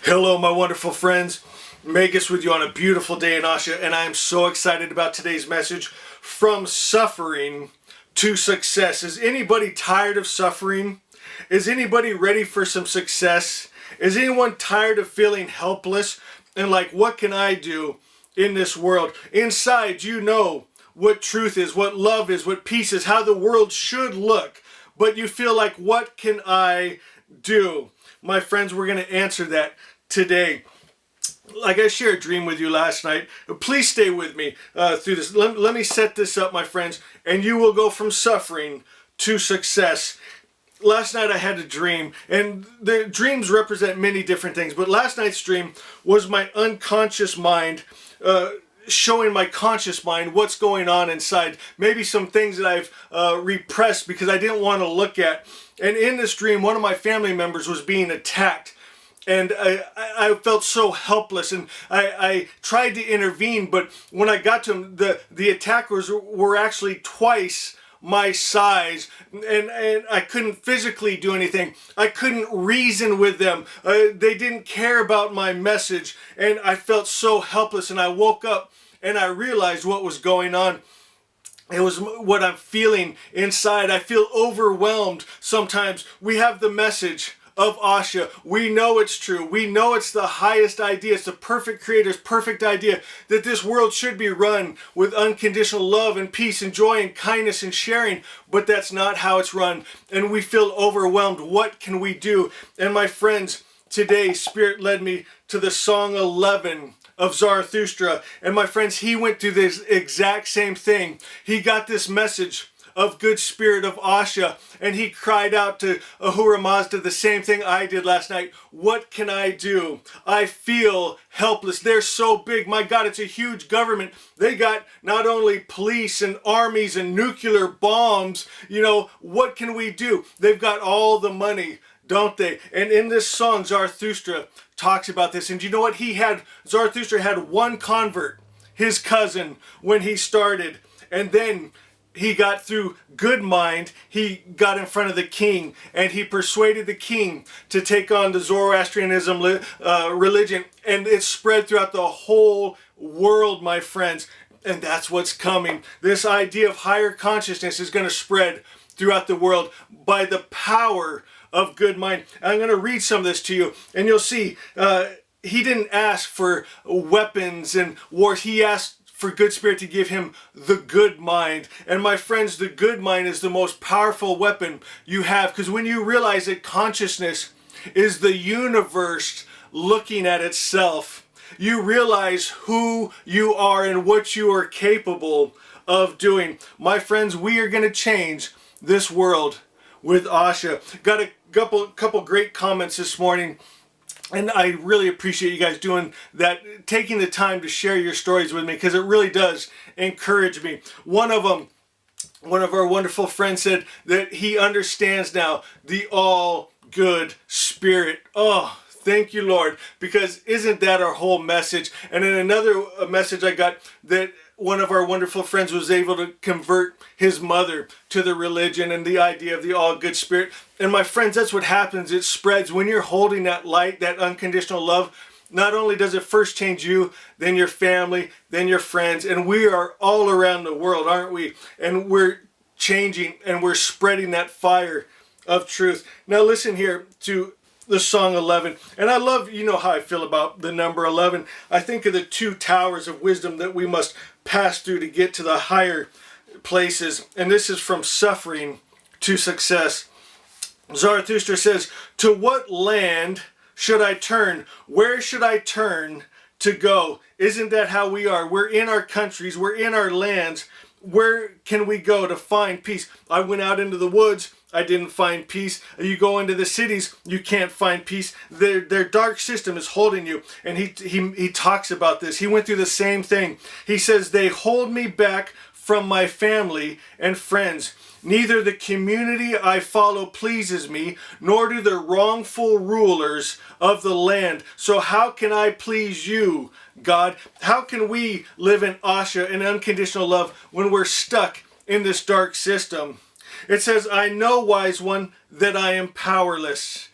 Hello, my wonderful friends. Magus with you on a beautiful day in Asha, and I am so excited about today's message, From Suffering to Success. Is anybody tired of suffering? Is anybody ready for some success? Is anyone tired of feeling helpless and like, what can I do in this world? Inside, you know what truth is, what love is, what peace is, how the world should look, but you feel like, what can I do? My friends, we're going to answer that today. Like I shared a dream with you last night. Please stay with me through this. Let me set this up, my friends, and you will go from suffering to success. Last night I had a dream, and the dreams represent many different things, but last night's dream was my unconscious mind showing my conscious mind what's going on inside. Maybe some things that I've repressed because I didn't want to look at. And in this dream, one of my family members was being attacked. And I felt so helpless, and I tried to intervene, but when I got to him, the attackers were actually twice my size, and I couldn't physically do anything. I couldn't reason with them. They didn't care about my message, and I felt so helpless, and I woke up and I realized what was going on. It was what I'm feeling inside. I feel overwhelmed sometimes. We have the message of Asha. We know it's true. We know it's the highest idea. It's the perfect creator's perfect idea that this world should be run with unconditional love and peace and joy and kindness and sharing. But that's not how it's run. And we feel overwhelmed. What can we do? And my friends, today Spirit led me to the song 11 of Zarathustra. And my friends, he went through this exact same thing. He got this message of good spirit of Asha, and he cried out to Ahura Mazda the same thing I did last night. What can I do? I feel helpless. They're so big. My God, it's a huge government. They got not only police and armies and nuclear bombs. You know, what can we do? They've got all the money, don't they? And in this song, Zarathustra talks about this. And you know what? Zarathustra had one convert, his cousin, when he started. And then he got through good mind, he got in front of the king, and he persuaded the king to take on the Zoroastrianism religion, and it spread throughout the whole world, my friends. And that's what's coming. This idea of higher consciousness is going to spread throughout the world by the power of good mind. I'm going to read some of this to you, and you'll see he didn't ask for weapons and wars. He asked for good spirit to give him the good mind. And my friends, the good mind is the most powerful weapon you have, because when you realize that consciousness is the universe looking at itself, you realize who you are and what you are capable of doing. My friends, we are going to change this world with Asha. Got a couple great comments this morning, and I really appreciate you guys doing that, taking the time to share your stories with me, because it really does encourage me. One of our wonderful friends said that he understands now the all good spirit. Oh, thank you, Lord, because isn't that our whole message? And in another message I got, that one of our wonderful friends was able to convert his mother to the religion and the idea of the all good spirit. And my friends, that's what happens. It spreads when you're holding that light, that unconditional love. Not only does it first change you, then your family, then your friends. And we are all around the world, aren't we? And we're changing and we're spreading that fire of truth. Now listen here to the song 11. And I love, you know how I feel about the number 11. I think of the two towers of wisdom that we must pass through to get to the higher places. And this is from suffering to success. Zarathustra says, to what land should I turn? Where should I turn to go? Isn't that how we are? We're in our countries. We're in our lands. Where can we go to find peace? I went out into the woods. I didn't find peace. You go into the cities, you can't find peace. Their dark system is holding you. And he talks about this. He went through the same thing. He says, they hold me back from my family and friends. Neither the community I follow pleases me, nor do the wrongful rulers of the land. So how can I please you, God? How can we live in Asha and unconditional love when we're stuck in this dark system? It says, I know, wise one, that I am powerless.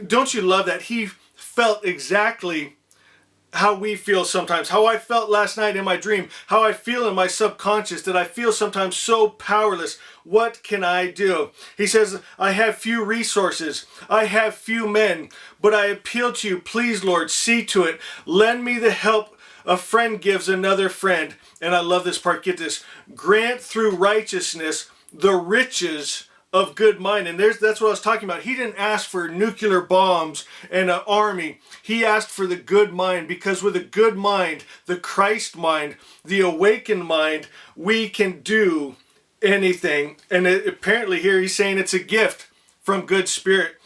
Don't you love that? He felt exactly how we feel sometimes, how I felt last night in my dream, how I feel in my subconscious, that I feel sometimes so powerless. What can I do? He says, I have few resources, I have few men, but I appeal to you, please, Lord, see to it. Lend me the help a friend gives another friend. And I love this part, get this. Grant through righteousness the riches of good mind. And that's what I was talking about. He didn't ask for nuclear bombs and an army. He asked for the good mind, because with a good mind, the Christ mind, the awakened mind, we can do anything. And apparently here he's saying it's a gift from good spirit.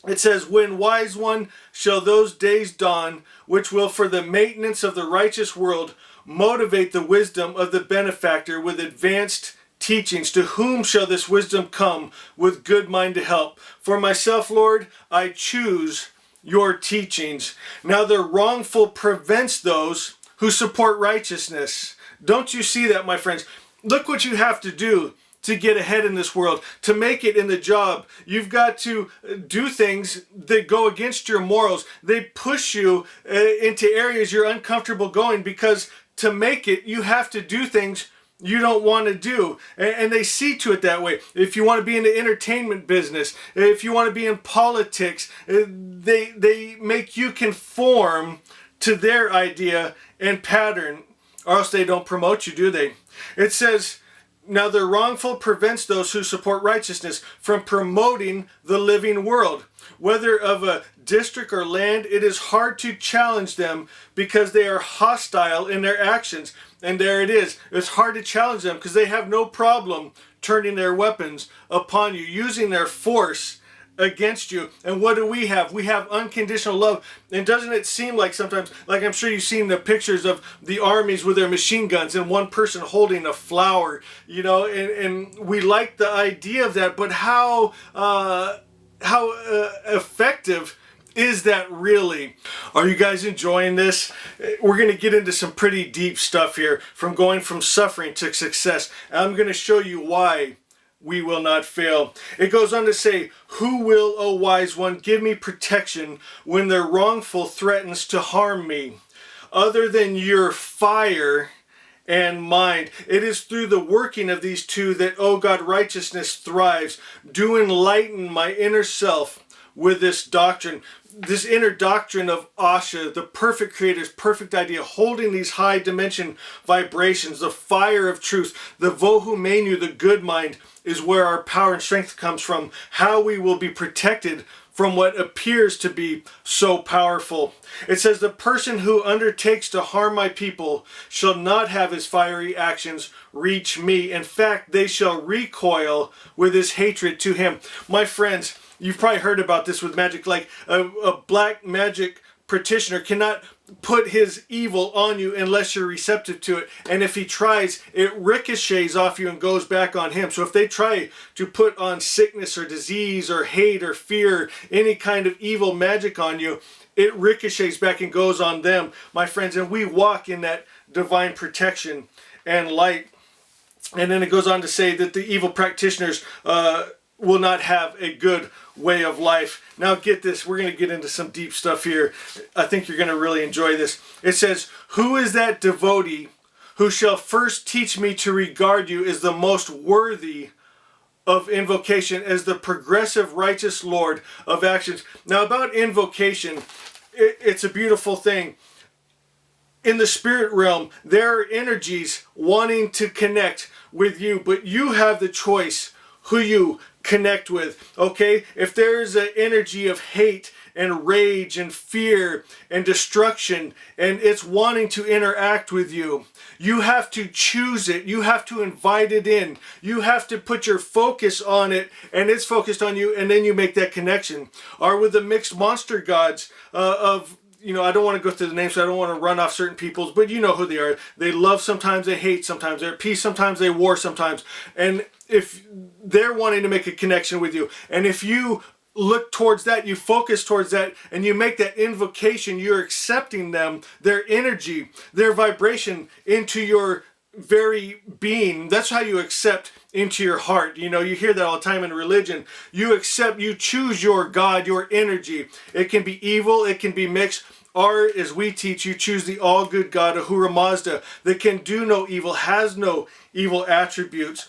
It says, when wise one shall those days dawn, which will for the maintenance of the righteous world motivate the wisdom of the benefactor with advanced teachings. To whom shall this wisdom come with good mind to help? For myself, Lord, I choose your teachings. Now the wrongful prevents those who support righteousness. Don't you see that, my friends? Look what you have to do to get ahead in this world, to make it in the job. You've got to do things that go against your morals. They push you into areas you're uncomfortable going, because to make it, you have to do things you don't want to do. And they see to it that way. If you want to be in the entertainment business, if you want to be in politics, they make you conform to their idea and pattern, or else they don't promote you, do they? It says, now the wrongful prevents those who support righteousness from promoting the living world. Whether of a district or land, it is hard to challenge them because they are hostile in their actions. And there it is. It's hard to challenge them because they have no problem turning their weapons upon you, using their force against you. And what do we have? We have unconditional love. And doesn't it seem like sometimes, like I'm sure you've seen the pictures of the armies with their machine guns and one person holding a flower, you know, and we like the idea of that, but how effective is that really? Are you guys enjoying this? We're going to get into some pretty deep stuff here, from going from suffering to success. I'm going to show you why we will not fail. It goes on to say, who will, O wise one, give me protection when the wrongful threatens to harm me? Other than your fire and mind. It is through the working of these two that, O God, righteousness thrives. Do enlighten my inner self with this doctrine. This inner doctrine of Asha, the perfect creator's perfect idea, holding these high dimension vibrations, the fire of truth, the Vohu Menu, the good mind, is where our power and strength comes from. How we will be protected from what appears to be so powerful. It says, the person who undertakes to harm my people shall not have his fiery actions reach me. In fact, they shall recoil with his hatred to him. My friends, you've probably heard about this with magic, like a black magic practitioner cannot put his evil on you unless you're receptive to it. And if he tries, it ricochets off you and goes back on him. So if they try to put on sickness or disease or hate or fear, any kind of evil magic on you, it ricochets back and goes on them, my friends. And we walk in that divine protection and light. And then it goes on to say that the evil practitioners will not have a good way of life. Now get this, we're going to get into some deep stuff here. I think you're going to really enjoy this. It says, who is that devotee who shall first teach me to regard you as the most worthy of invocation, as the progressive righteous Lord of actions? Now about invocation, it's a beautiful thing. In the spirit realm, there are energies wanting to connect with you, but you have the choice who you connect with, okay? If there's an energy of hate and rage and fear and destruction, and it's wanting to interact with you, you have to choose it. You have to invite it in. You have to put your focus on it, and it's focused on you, and then you make that connection. Or with the mixed monster gods of, you know, I don't want to go through the names, so I don't want to run off certain peoples, but you know who they are. They love sometimes, they hate sometimes, they're at peace sometimes, they war sometimes. And if they're wanting to make a connection with you, and if you look towards that, you focus towards that, and you make that invocation, you're accepting them, their energy, their vibration into your very being. That's how you accept into your heart. You know, you hear that all the time in religion. You choose your God, your energy. It can be evil, it can be mixed. Or, as we teach, you choose the all-good God, Ahura Mazda, that can do no evil, has no evil attributes.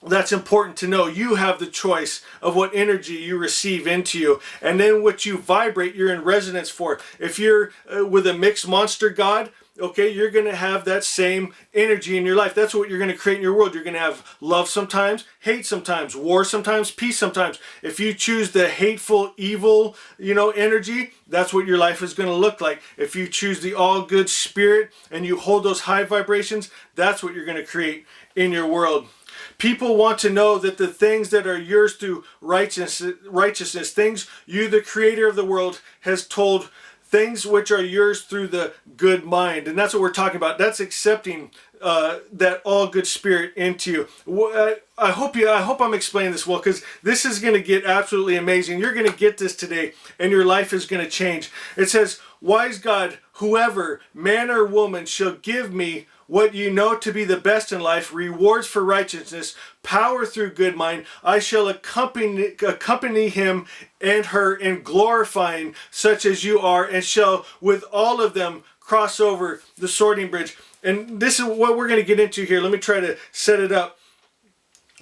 That's important to know. You have the choice of what energy you receive into you. And then what you vibrate, you're in resonance for. If you're with a mixed monster God, okay, you're going to have that same energy in your life. That's what you're going to create in your world. You're going to have love sometimes, hate sometimes, war sometimes, peace sometimes. If you choose the hateful, evil, energy, that's what your life is going to look like. If you choose the all-good spirit and you hold those high vibrations, that's what you're going to create in your world. People want to know that the things that are yours through righteousness, things you, the creator of the world, has told, things which are yours through the good mind. And that's what we're talking about. That's accepting that all good spirit into you. I hope I'm explaining this well, because this is going to get absolutely amazing. You're going to get this today, and your life is going to change. It says, "Wise God, whoever, man or woman, shall give me what you know to be the best in life, rewards for righteousness, power through good mind, I shall accompany him and her in glorifying such as you are, and shall with all of them cross over the sorting bridge." And this is what we're going to get into here. Let me try to set it up.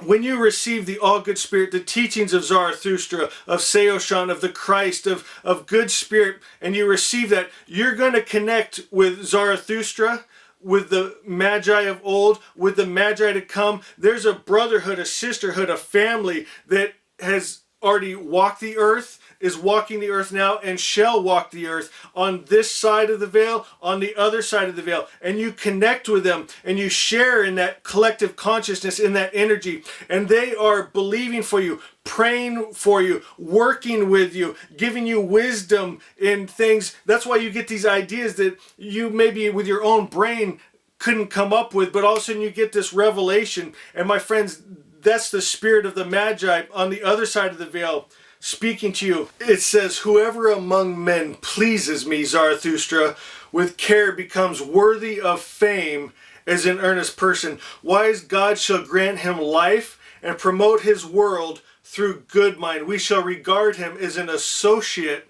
When you receive the all-good spirit, the teachings of Zarathustra, of Seoshan, of the Christ, of good spirit, and you receive that, you're going to connect with Zarathustra, with the Magi of old, with the Magi to come. There's a brotherhood, a sisterhood, a family that has already walked the earth, is walking the earth now, and shall walk the earth on this side of the veil, on the other side of the veil. And you connect with them, and you share in that collective consciousness, in that energy. And they are believing for you, praying for you, working with you, giving you wisdom in things. That's why you get these ideas that you maybe with your own brain couldn't come up with, but all of a sudden you get this revelation. And my friends, that's the spirit of the Magi on the other side of the veil speaking to you. It says, "Whoever among men pleases me, Zarathustra, with care becomes worthy of fame as an earnest person. Wise God shall grant him life and promote his world through good mind. We shall regard him as an associate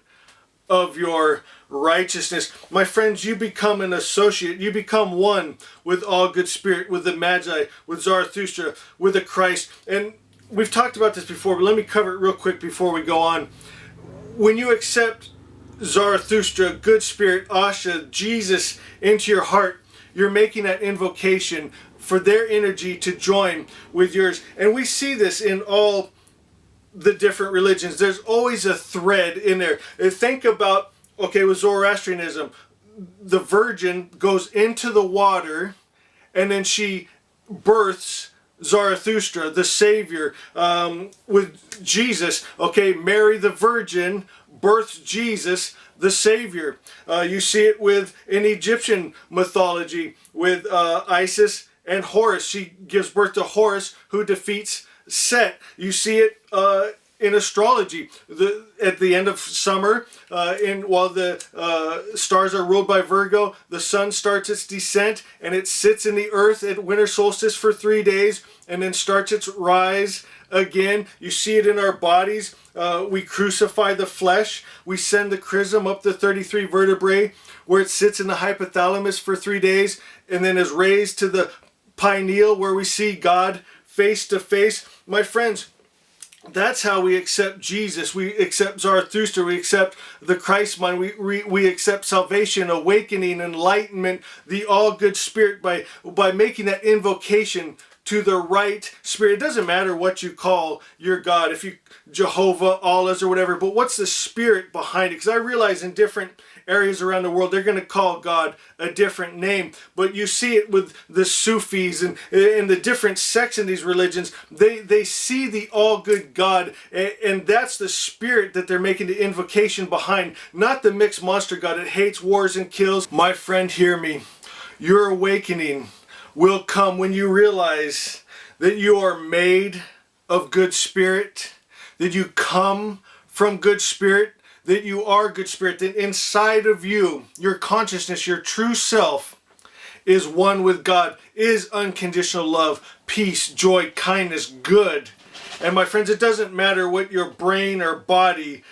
of your righteousness." My friends, you become an associate. You become one with all good spirit, with the Magi, with Zarathustra, with the Christ. And we've talked about this before, but let me cover it real quick before we go on. When you accept Zarathustra, good spirit, Asha, Jesus into your heart, you're making that invocation for their energy to join with yours. And we see this in all the different religions. There's always a thread in there. Think about, okay, with Zoroastrianism, the virgin goes into the water and then she births Zarathustra, the Savior. With Jesus, okay, Mary the Virgin births Jesus, the Savior. You see it in Egyptian mythology with Isis and Horus. She gives birth to Horus, who defeats Set. You see it in astrology. At the end of summer, while the stars are ruled by Virgo, the sun starts its descent and it sits in the earth at winter solstice for 3 days and then starts its rise again. You see it in our bodies. We crucify the flesh. We send the chrism up the 33 vertebrae where it sits in the hypothalamus for 3 days and then is raised to the pineal where we see God face to face. My friends, that's how we accept Jesus. We accept Zarathustra. We accept the Christ mind. We accept salvation, awakening, enlightenment, the all-good spirit by making that invocation to the right spirit. It doesn't matter what you call your God, if you Jehovah, Allah's, or whatever, but what's the spirit behind it? Because I realize in different areas around the world, they're going to call God a different name. But you see it with the Sufis and the different sects in these religions. They see the all-good God, and that's the spirit that they're making the invocation behind, not the mixed monster God that hates, wars, and kills. My friend, hear me. Your awakening will come when you realize that you are made of good spirit, that you come from good spirit, that you are good spirit, that inside of you, your consciousness, your true self, is one with God, is unconditional love, peace, joy, kindness, good. And my friends, it doesn't matter what your brain or body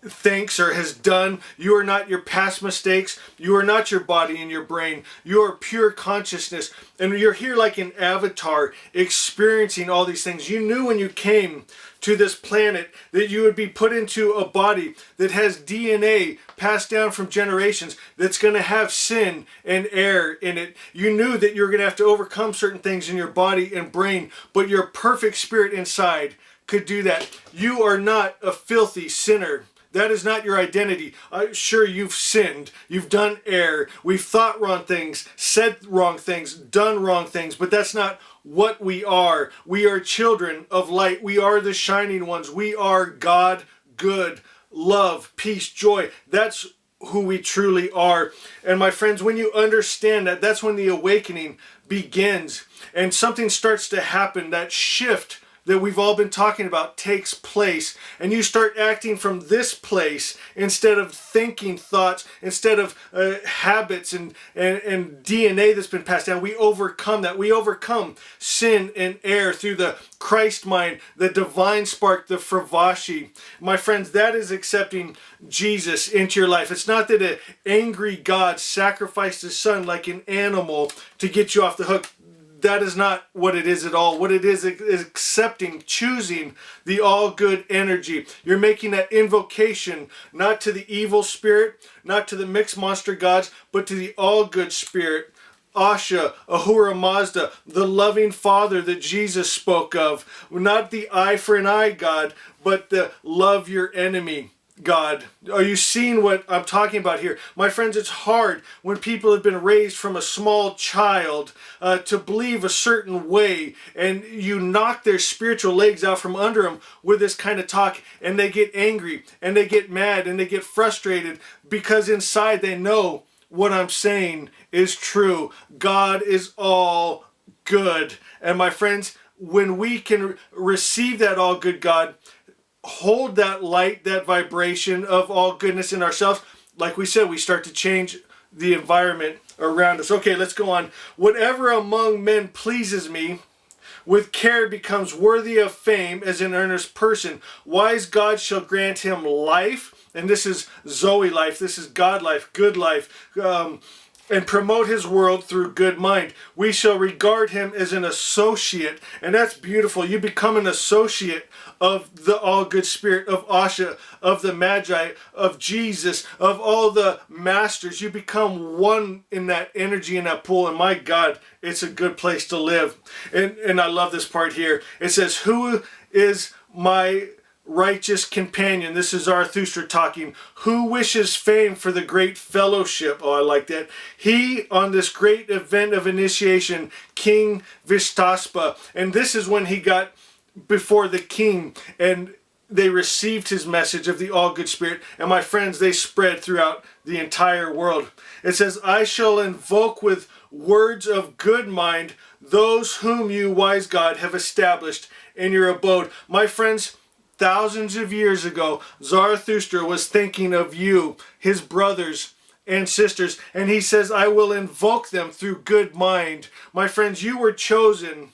thinks or has done. You are not your past mistakes. You are not your body and your brain. You are pure consciousness. And you're here like an avatar experiencing all these things. You knew when you came to this planet that you would be put into a body that has DNA passed down from generations that's going to have sin and error in it. You knew that you were going to have to overcome certain things in your body and brain, but your perfect spirit inside could do that. You are not a filthy sinner. That is not your identity. Sure, you've sinned. You've done error. We've thought wrong things, said wrong things, done wrong things, but that's not what we are. We are children of light. We are the shining ones. We are God, good, love, peace, joy. That's who we truly are. And my friends, when you understand that, that's when the awakening begins and something starts to happen. That shift that we've all been talking about takes place, and you start acting from this place instead of thinking thoughts, instead of habits and DNA that's been passed down. We overcome that. We overcome sin and error through the Christ mind, the divine spark, the Fravashi. My friends, that is accepting Jesus into your life. It's not that an angry God sacrificed his son like an animal to get you off the hook. That is not what it is at all. What it is accepting, choosing the all good energy. You're making that invocation, not to the evil spirit, not to the mixed monster gods, but to the all good spirit. Asha, Ahura Mazda, the loving Father that Jesus spoke of. Not the eye for an eye God, but the love your enemy God. Are you seeing what I'm talking about here? My friends, it's hard when people have been raised from a small child to believe a certain way, and you knock their spiritual legs out from under them with this kind of talk, and they get angry, and they get mad, and they get frustrated because inside they know what I'm saying is true. God is all good. And my friends, when we can receive that all good God, hold that light, that vibration of all goodness in ourselves, like we said, we start to change the environment around us. Okay, let's go on. Whatever among men pleases me, with care becomes worthy of fame as an earnest person. Wise God shall grant him life, and this is Zoe life, this is God life, good life, and promote his world through good mind. We shall regard him as an associate, and that's beautiful. You become an associate of the all good spirit of Asha, of the Magi, of Jesus, of all the masters. You become one in that energy, in that pool, and my God, it's a good place to live. And I love this part here. It says, who is my righteous companion? This is Zarathustra talking. Who wishes fame for the great fellowship? Oh, I like that. He, on this great event of initiation, King Vistaspa. And this is when he got before the king, and they received his message of the all good spirit. And my friends, they spread throughout the entire world. It says, I shall invoke with words of good mind those whom you, wise God, have established in your abode. My friends, thousands of years ago, Zarathustra was thinking of you, his brothers and sisters, and he says, I will invoke them through good mind. My friends, you were chosen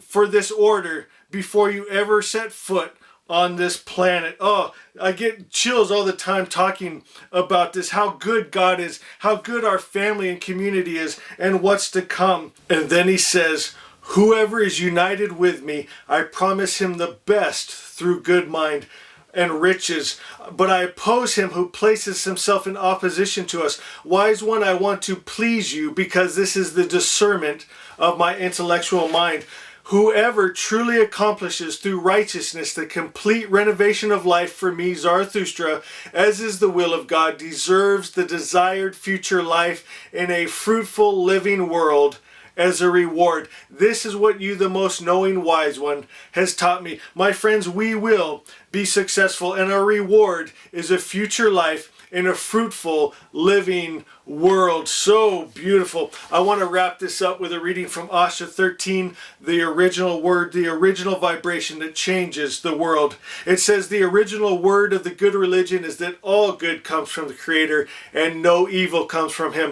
for this order before you ever set foot on this planet. Oh, I get chills all the time talking about this, how good God is, how good our family and community is, and what's to come. And then he says, whoever is united with me, I promise him the best through good mind and riches. But I oppose him who places himself in opposition to us. Wise one, I want to please you because this is the discernment of my intellectual mind. Whoever truly accomplishes through righteousness the complete renovation of life for me, Zarathustra, as is the will of God, deserves the desired future life in a fruitful living world as a reward. This is what you, the most knowing wise one, has taught me. My friends, we will be successful, and our reward is a future life in a fruitful living world. So beautiful. I want to wrap this up with a reading from Asha 13, the original word, the original vibration that changes the world. It says, the original word of the good religion is that all good comes from the Creator and no evil comes from him.